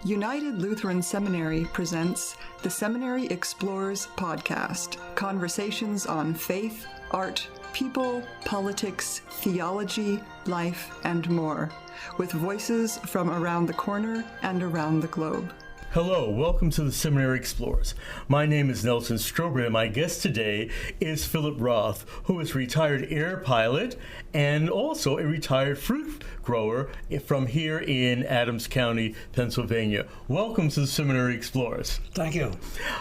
United Lutheran Seminary presents the Seminary Explores podcast, conversations on faith, art, people, politics, theology, life, and more, with voices from around the corner and around the globe. Hello, welcome to the Seminary Explorers. My name is Nelson Strober, and my guest today is Philip Roth, who is a retired air pilot and also a retired fruit grower from here in Adams County, Pennsylvania. Welcome to the Seminary Explorers. Thank you.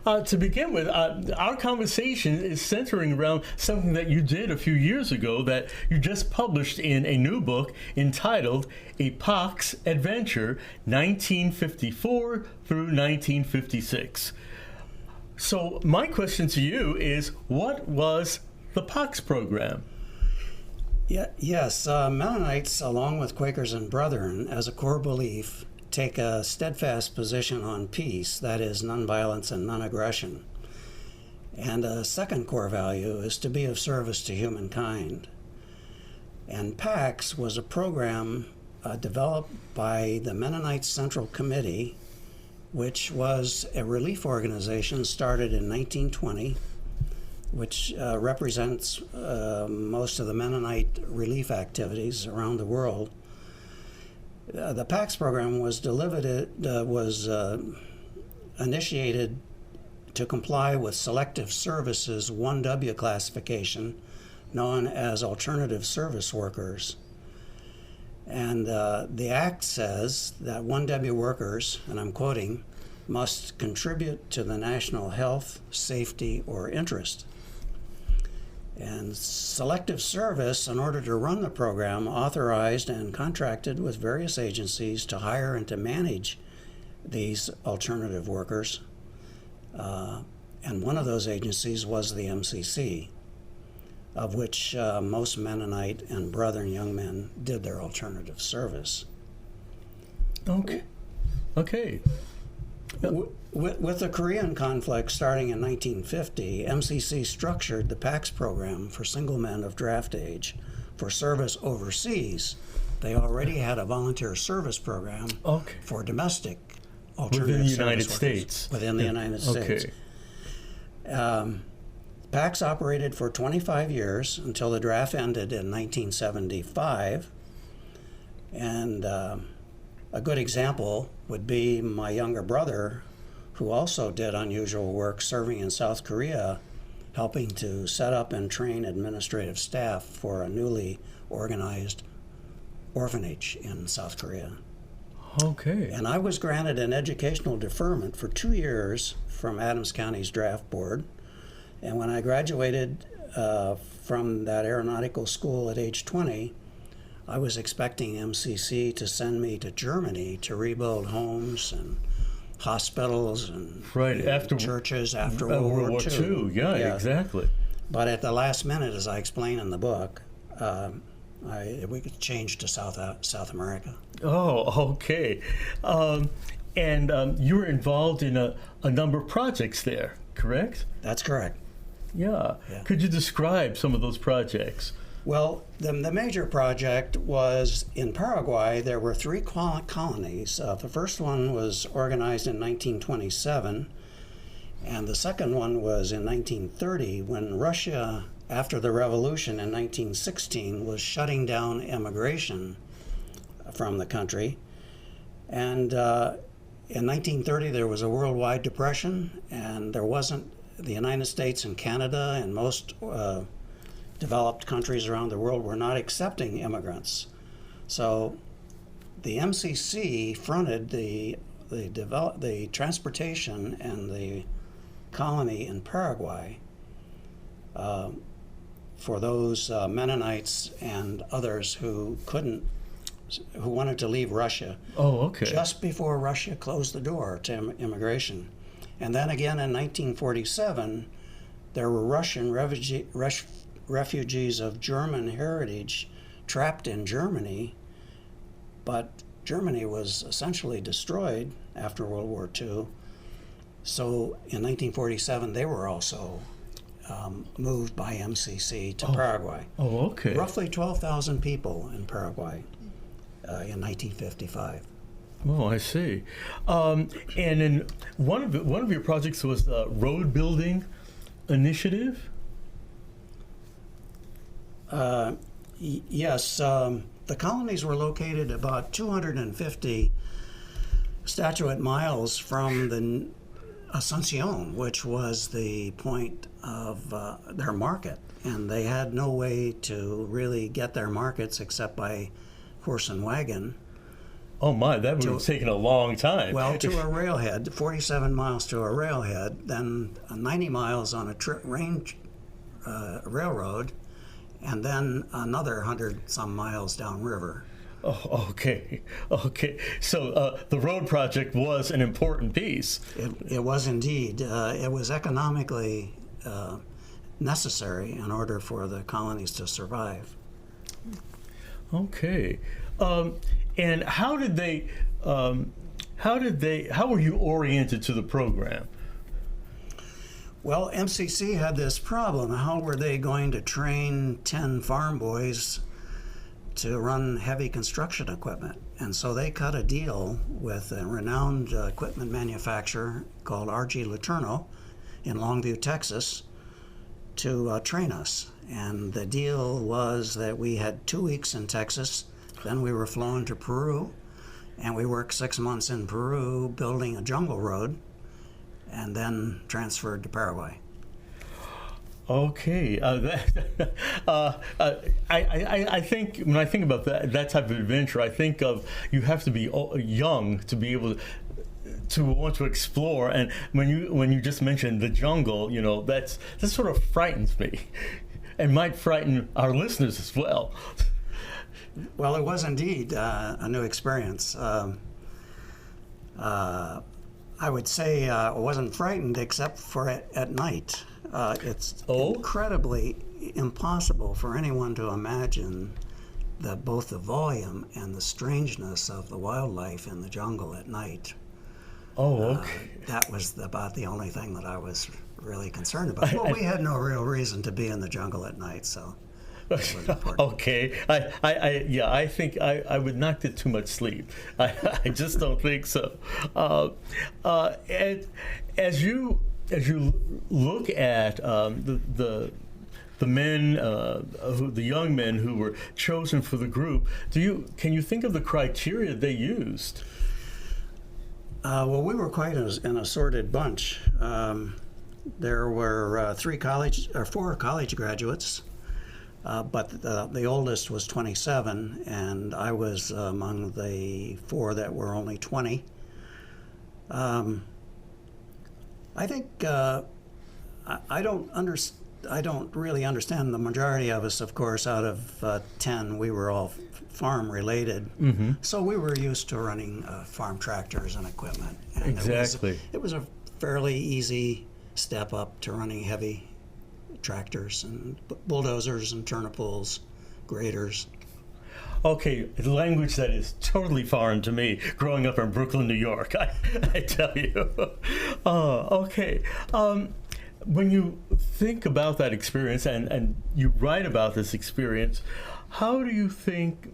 To begin with, our conversation is centering around something that you did a few years ago that you just published in a new book entitled A Pax Adventure, 1954 through 1956. So my question to you is, what was the Pax program? Yes, Mennonites, along with Quakers and Brethren, as a core belief, take a steadfast position on peace, that is, nonviolence and non-aggression. And a second core value is to be of service to humankind. And Pax was a program developed by the Mennonite Central Committee, which was a relief organization started in 1920, which represents most of the Mennonite relief activities around the world. The Pax program was initiated to comply with Selective Services 1W classification, known as alternative service workers. And the Act says that 1W workers, and I'm quoting, must contribute to the national health, safety, or interest. And Selective Service, in order to run the program, authorized and contracted with various agencies to hire and to manage these alternative workers. And one of those agencies was the MCC, of which most Mennonite and Brethren young men did their alternative service. Okay. With the Korean conflict starting in 1950, MCC structured the Pax program for single men of draft age for service overseas. They already had a volunteer service program for domestic alternative within the service United workers States. Within the United States. Pax operated for 25 years until the draft ended in 1975. And a good example would be my younger brother, who also did unusual work serving in South Korea, helping to set up and train administrative staff for a newly organized orphanage in South Korea. Okay. And I was granted an educational deferment for 2 years from Adams County's draft board. And when I graduated from that aeronautical school at age 20, I was expecting MCC to send me to Germany to rebuild homes and hospitals and churches after World War II. Yeah, exactly. But at the last minute, as I explain in the book, we could change to South America. Oh, okay. And you were involved in a number of projects there, correct? That's correct. Yeah. Could you describe some of those projects? Well, the major project was in Paraguay. There were 3 colonies. The first one was organized in 1927, and the second one was in 1930 when Russia, after the revolution in 1916, was shutting down immigration from the country. And in 1930, there was a worldwide depression, and the United States and Canada and most developed countries around the world were not accepting immigrants. So the MCC fronted the transportation and the colony in Paraguay for those Mennonites and others who wanted to leave Russia. Oh, okay. Just before Russia closed the door to immigration. And then again in 1947, there were Russian refugees of German heritage trapped in Germany, but Germany was essentially destroyed after World War II. So in 1947, they were also moved by MCC to Paraguay. Oh, okay. Roughly 12,000 people in Paraguay in 1955. Oh, I see. And then one of your projects was the road building initiative. Yes, the colonies were located about 250 statuette miles from the Asuncion, which was the point of their market, and they had no way to really get their markets except by horse and wagon. Oh my, that would have taken a long time. Well, to a railhead, 47 miles to a railhead, then 90 miles on a railroad, and then another 100 some miles downriver. Oh, okay. So the road project was an important piece. It was indeed. It was economically necessary in order for the colonies to survive. Okay. And how were you oriented to the program? Well, MCC had this problem. How were they going to train 10 farm boys to run heavy construction equipment? And so they cut a deal with a renowned equipment manufacturer called R.G. Letourneau in Longview, Texas, to train us. And the deal was that we had 2 weeks in Texas, then we were flown to Peru, and we worked 6 months in Peru building a jungle road, and then transferred to Paraguay. Okay, I think when I think about that type of adventure, I think of you have to be young to be able to want to explore. And when you just mentioned the jungle, that sort of frightens me, and might frighten our listeners as well. Well, it was indeed a new experience. I would say I wasn't frightened except for at night. It's incredibly impossible for anyone to imagine that both the volume and the strangeness of the wildlife in the jungle at night. Oh, okay. That was about the only thing that I was really concerned about. Well, we had no real reason to be in the jungle at night, so. Okay, I think I would not get too much sleep. I just don't think so. As you look at the men, the young men who were chosen for the group, can you think of the criteria they used? Well, we were quite an assorted bunch. There were 4 college graduates. But the oldest was 27, and I was among the 4 that were only 20. I think I don't really understand the majority of us. Of course, out of 10, we were all farm related, so we were used to running farm tractors and equipment. And exactly. It was a fairly easy step up to running heavy tractors and bulldozers and turnipulls, graders. Okay, language that is totally foreign to me, growing up in Brooklyn, New York, I tell you. Okay. When you think about that experience and you write about this experience, how do you think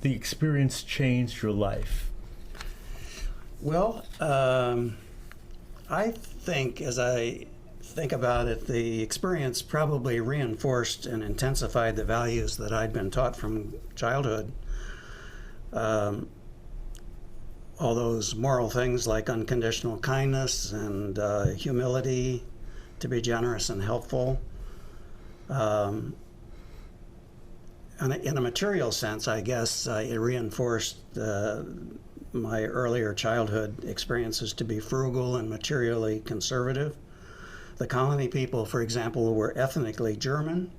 the experience changed your life? Well, I think as I think about it, the experience probably reinforced and intensified the values that I'd been taught from childhood. All those moral things like unconditional kindness and humility, to be generous and helpful. And in a material sense, I guess it reinforced my earlier childhood experiences to be frugal and materially conservative. The colony people, for example, were ethnically German,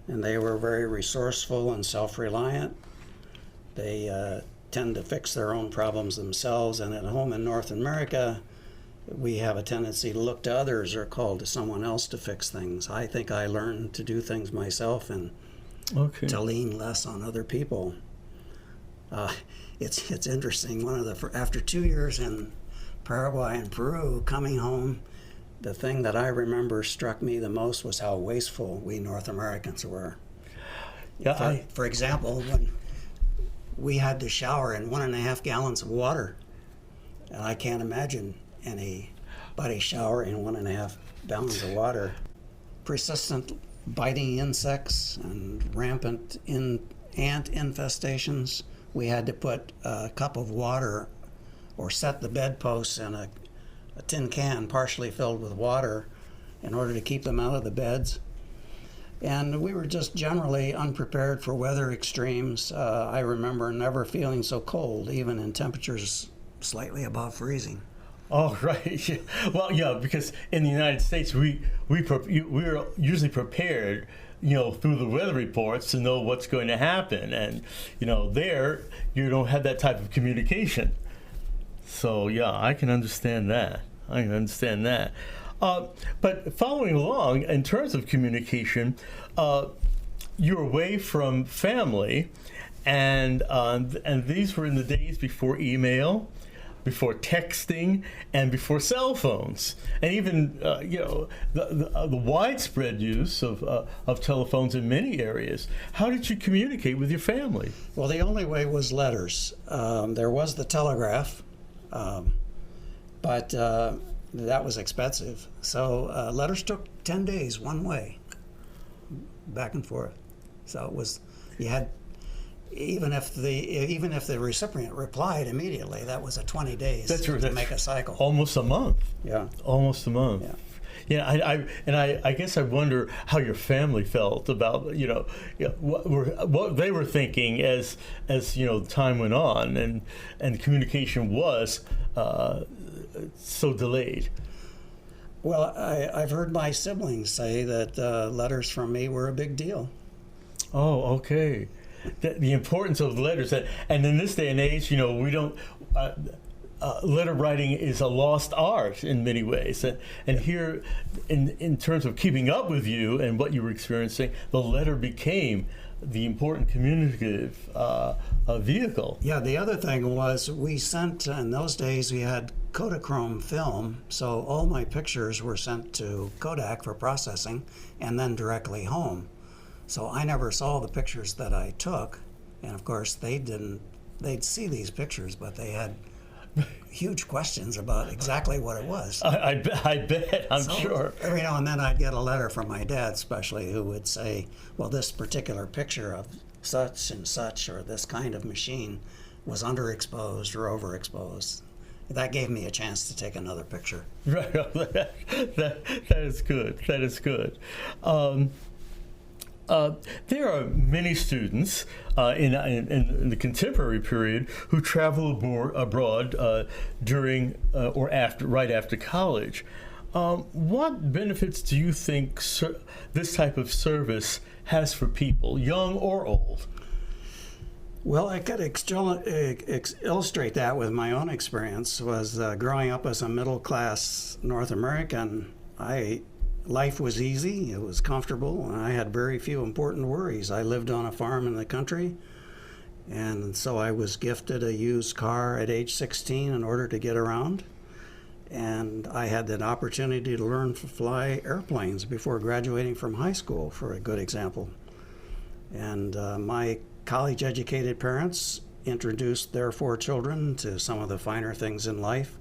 and they were very resourceful and self-reliant. They tend to fix their own problems themselves, and at home in North America, we have a tendency to look to others or call to someone else to fix things. I think I learned to do things myself and to lean less on other people. It's interesting. After 2 years in Paraguay and Peru, coming home, the thing that I remember struck me the most was how wasteful we North Americans were. Yeah, for example, we had to shower in 1.5 gallons of water. And I can't imagine anybody shower in 1.5 gallons of water. Persistent biting insects and rampant ant infestations. We had to put a cup of water or set the bedposts in a tin can partially filled with water in order to keep them out of the beds. And we were just generally unprepared for weather extremes. I remember never feeling so cold, even in temperatures slightly above freezing. Oh, right. Yeah. Well, yeah, because in the United States, we're usually prepared, through the weather reports to know what's going to happen. And, there, you don't have that type of communication. So, yeah, I can understand that. But following along, in terms of communication, you're away from family, and these were in the days before email, before texting, and before cell phones, and even the widespread use of telephones in many areas. How did you communicate with your family? Well, the only way was letters. There was the telegraph, but that was expensive. So letters took 10 days one way, back and forth. So it was, you had, even if the recipient replied immediately, that was a 20 days to make a cycle. Almost a month. Yeah. Almost a month. Yeah. Yeah, I guess I wonder how your family felt about what they were thinking as time went on and communication was so delayed. Well, I've heard my siblings say that letters from me were a big deal. Oh, okay. The importance of letters, and in this day and age, we don't. Letter writing is a lost art in many ways, and here, in terms of keeping up with you and what you were experiencing, the letter became the important communicative vehicle. Yeah, the other thing was we sent, in those days we had Kodachrome film, so all my pictures were sent to Kodak for processing and then directly home. So I never saw the pictures that I took, and of course they'd see these pictures, but they had huge questions about exactly what it was. I bet, I'm sure. Every now and then I'd get a letter from my dad especially, who would say, well, this particular picture of such and such or this kind of machine was underexposed or overexposed. That gave me a chance to take another picture. Right, that is good. That is good. There are many students in the contemporary period who travel abroad during or right after college. What benefits do you think this type of service has for people, young or old? Well, I could illustrate that with my own experience. Was growing up as a middle-class North American, life was easy, it was comfortable, and I had very few important worries. I lived on a farm in the country, and so I was gifted a used car at age 16 in order to get around. And I had that opportunity to learn to fly airplanes before graduating from high school, for a good example. And my college-educated parents introduced their 4 children to some of the finer things in life,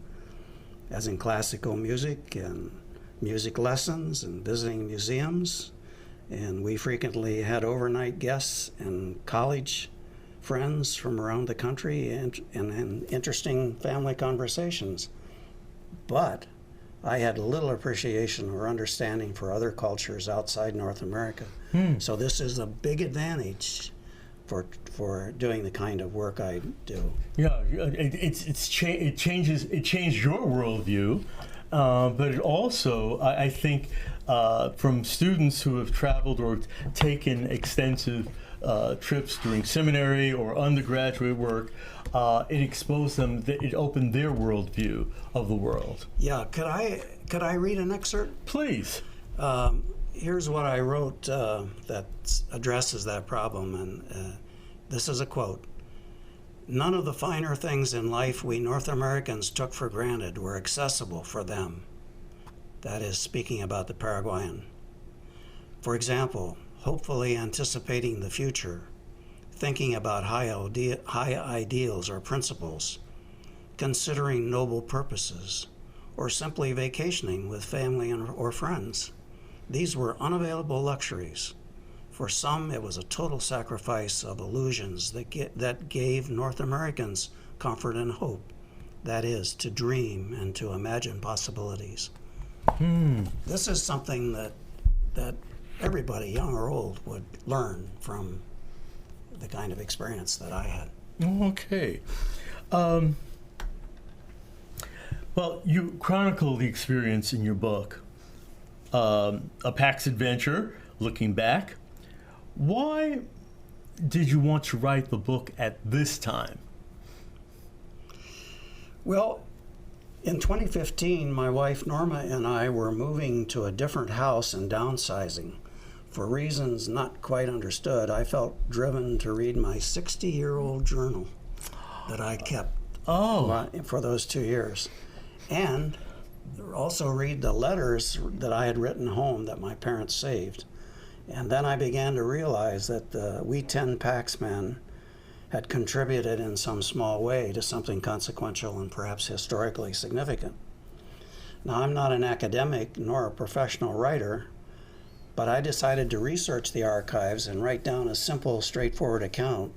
as in classical music and music lessons and visiting museums. And we frequently had overnight guests and college friends from around the country and interesting family conversations. But I had little appreciation or understanding for other cultures outside North America. So this is a big advantage for doing the kind of work I do. Yeah, it changed your worldview, but it also, I think, from students who have traveled or taken extensive trips during seminary or undergraduate work, it exposed them, it opened their worldview of the world. Yeah, could I read an excerpt? Please. Here's what I wrote that addresses that problem, and this is a quote. "None of the finer things in life we North Americans took for granted were accessible for them." That is speaking about the Paraguayan. For example, hopefully anticipating the future, thinking about high ideals or principles, considering noble purposes, or simply vacationing with family or friends. These were unavailable luxuries. For some, it was a total sacrifice of illusions that gave North Americans comfort and hope. That is, to dream and to imagine possibilities. This is something that everybody, young or old, would learn from the kind of experience that I had. Okay. Well, you chronicle the experience in your book, A PAX Adventure, looking back. Why did you want to write the book at this time? Well, in 2015, my wife Norma and I were moving to a different house and downsizing. For reasons not quite understood, I felt driven to read my 60-year-old journal that I kept for those 2 years. And also read the letters that I had written home that my parents saved. And then I began to realize that we 10 PAX men had contributed in some small way to something consequential and perhaps historically significant. Now, I'm not an academic nor a professional writer, but I decided to research the archives and write down a simple, straightforward account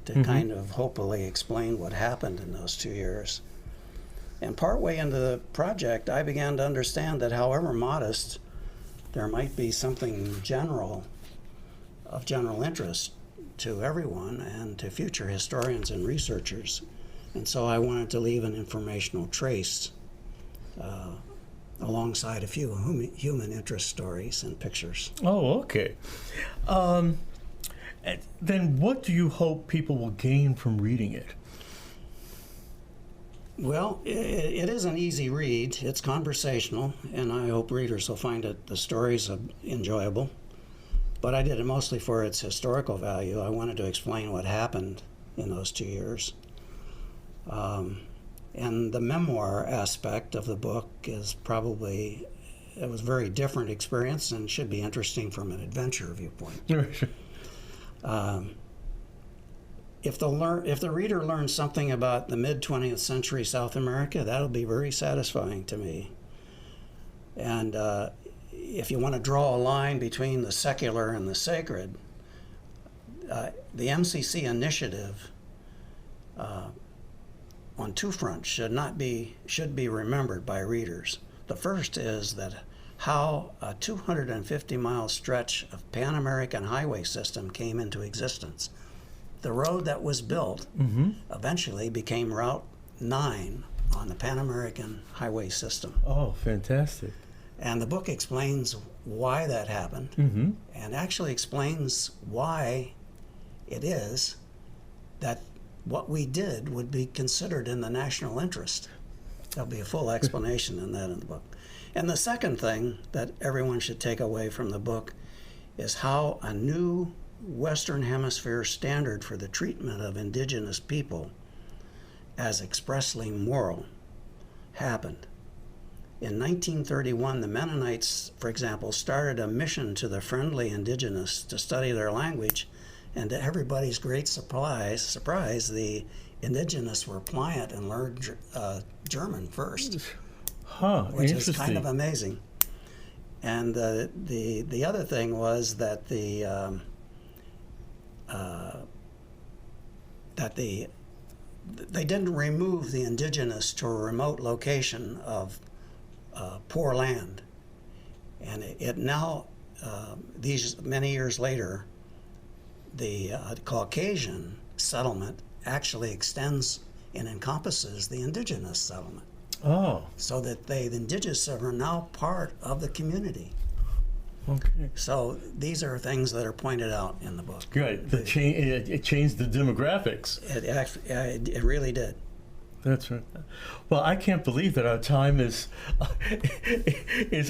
to kind of hopefully explain what happened in those 2 years. And partway into the project, I began to understand that however modest, there might be something of general interest to everyone and to future historians and researchers. And so I wanted to leave an informational trace alongside a few human interest stories and pictures. Oh, okay. Then what do you hope people will gain from reading it? Well, it is an easy read. It's conversational, and I hope readers will find the stories enjoyable. But I did it mostly for its historical value. I wanted to explain what happened in those 2 years. And the memoir aspect of the book it was a very different experience and should be interesting from an adventure viewpoint. If the reader learns something about the mid-20th century South America, that'll be very satisfying to me. And if you want to draw a line between the secular and the sacred, the MCC initiative on two fronts should be remembered by readers. The first is that how a 250-mile stretch of Pan American highway system came into existence. The road that was built eventually became Route 9 on the Pan American highway system. Oh, fantastic. And the book explains why that happened and actually explains why it is that what we did would be considered in the national interest. There'll be a full explanation in that in the book. And the second thing that everyone should take away from the book is how a new Western Hemisphere standard for the treatment of indigenous people as expressly moral happened. In 1931, the Mennonites, for example, started a mission to the friendly indigenous to study their language, and to everybody's great surprise, the indigenous were pliant and learned German first, which is kind of amazing. And the other thing was that they didn't remove the indigenous to a remote location of poor land, and it now these many years later, the Caucasian settlement actually extends and encompasses the indigenous settlement. Oh. So that the indigenous are now part of the community. Okay. So these are things that are pointed out in the book. Right. It changed the demographics. It really did. That's right. Well, I can't believe that our time is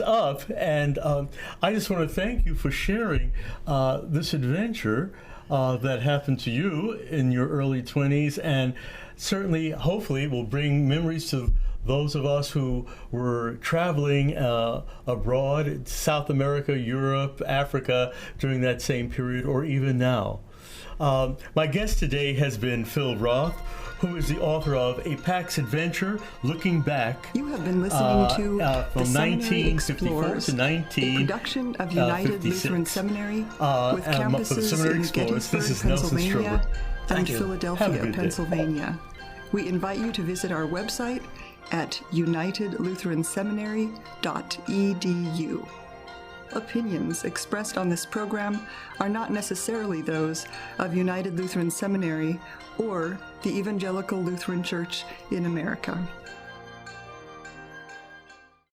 up, and I just want to thank you for sharing this adventure that happened to you in your early 20s, and certainly, hopefully, will bring memories to those of us who were traveling abroad, South America, Europe, Africa, during that same period, or even now. My guest today has been Phil Roth, who is the author of A Pax Adventure, Looking Back. You have been listening to from The Seminary 1954 Explores, to a production of United 56. Lutheran Seminary with for the campuses Seminary in Explorers, this Gettysburg, is Nelson Pennsylvania, Strober. and Thank you. Have a Philadelphia, good day. Pennsylvania. We invite you to visit our website at unitedlutheranseminary.edu. Opinions expressed on this program are not necessarily those of United Lutheran Seminary or the Evangelical Lutheran Church in America.